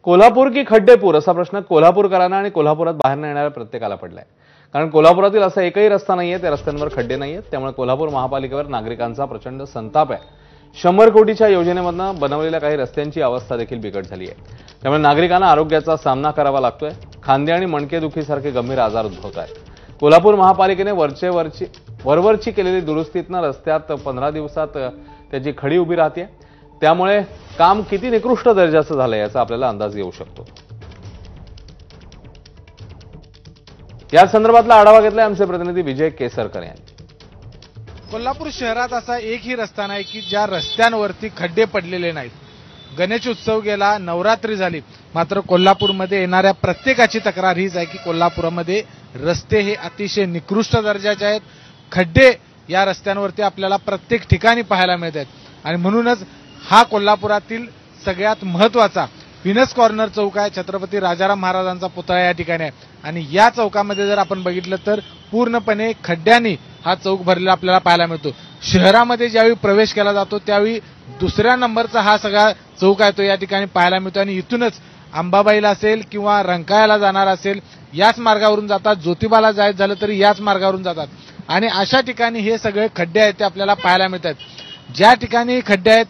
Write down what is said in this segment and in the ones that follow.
कोल्हापूर की खड्डेपूर असा प्रश्न कोल्हापूरकरांना आणि कोल्हापुरात बाहेर येणाऱ्या प्रत्येकाला पडलाय। कारण कोल्हापुरातील असा एकही रस्ता नाहीये, त्या रस्त्यांवर खड्डे नाहीयेत। त्यामुळे कोल्हापूर महापालिकेवर नागरिकांचा प्रचंड संताप आहे। 100 कोटीच्या योजनेमधून बनवलेल्या काही रस्त्यांची अवस्था देखील बिकट झाली आहे। त्यामुळे नागरिकांना आरोग्याचा सामना करावा लागतोय। खांदे आणि मणकेदुखीसारखे गंभीर आजार उद्भवत आहेत। कोल्हापूर महापालिकेने वरवरची केलेली दुरुस्तीतनं रस्त्यात 15 दिवसात त्याची खडी उभी राहते। त्यामुळे काम किती निकृष्ट दर्जाचं झालंय याचा आपल्याला अंदाज येऊ शकतो। या संदर्भातला आढावा घेतलाय आमचे प्रतिनिधी विजय केसरकर यांनी। कोल्हापूर शहरात असा एकही रस्ता नाही की ज्या रस्त्यांवरती खड्डे पडलेले नाहीत। गणेश उत्सव गेला, नवरात्री झाली, मात्र कोल्हापूरमध्ये येणाऱ्या प्रत्येकाची तक्रार हीच आहे की कोल्हापुरामध्ये रस्ते हे अतिशय निकृष्ट दर्जाचे आहेत। खड्डे या रस्त्यांवरती आपल्याला प्रत्येक ठिकाणी पाहायला मिळतात आणि म्हणूनच हा कोल्हापुरातील सगळ्यात महत्त्वाचा व्हीनस कॉर्नर चौक आहे। छत्रपती राजाराम महाराजांचा पुतळा या ठिकाणी आहे आणि या चौकामध्ये जर आपण बघितलं तर पूर्णपणे खड्ड्यांनी हा चौक भरलेला आपल्याला पाहायला मिळतो। शहरामध्ये ज्यावेळी प्रवेश केला जातो त्यावेळी दुसऱ्या नंबरचा हा सगळा चौक आहे तो या ठिकाणी पाहायला मिळतो आणि इथूनच अंबाबाईला असेल किंवा रंकाळ्याला जाणार असेल याच मार्गावरून जातात, ज्योतिबाला जायचं झालं तरी याच मार्गावरून जातात आणि अशा ठिकाणी हे सगळे खड्डे आहेत ते आपल्याला पाहायला मिळतात। ज्या ठिकाणी खड्डे आहेत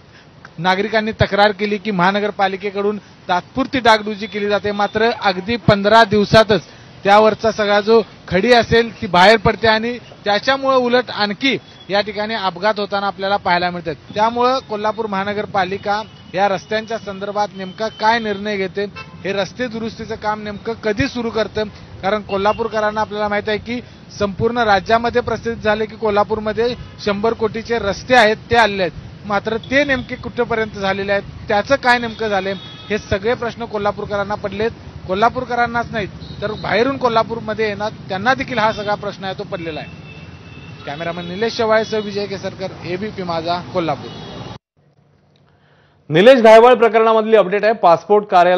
नागरिकांनी तक्रार केली की महानगरपालिकेकडून तात्पुरती डागडुजी केली जाते, मात्र अगदी 15 दिवसातच त्यावरचा सगळा जो खडी असेल ती बाहेर पडते आणि त्याच्यामुळे उलट आणखी या ठिकाणी अपघात होताना आपल्याला पाहायला मिळतात। त्यामुळे कोल्हापूर महानगरपालिका या रस्त्यांच्या संदर्भात नेमका काय निर्णय घेते, हे रस्ते दुरुस्तीचं काम नेमकं कधी सुरू करतं, कारण कोल्हापूरकरांना आपल्याला माहित आहे की संपूर्ण राज्यामध्ये प्रसिद्ध झाले की कोल्हापूरमध्ये 100 कोटीचे रस्ते आहेत ते आलेले आहेत, मात्र ते नेमके कुठेपर्यंत झालेले आहेत, त्याचं काय नेमकं झालंय, हे सगळे प्रश्न कोल्हापूरकरांना पडलेत। कोल्हापूरकरांनाच नाहीत तर बाहेरून कोल्हापूरमध्ये येणार त्यांना देखील हा सगळा प्रश्न आहे तो पडलेला आहे। कॅमेरामन निलेश शेवाळेसह विजय केसरकर, एबीपी माझा, कोल्हापूर। निलेश घायवळ प्रकरणामधली अपडेट आहे। पासपोर्ट कार्यालय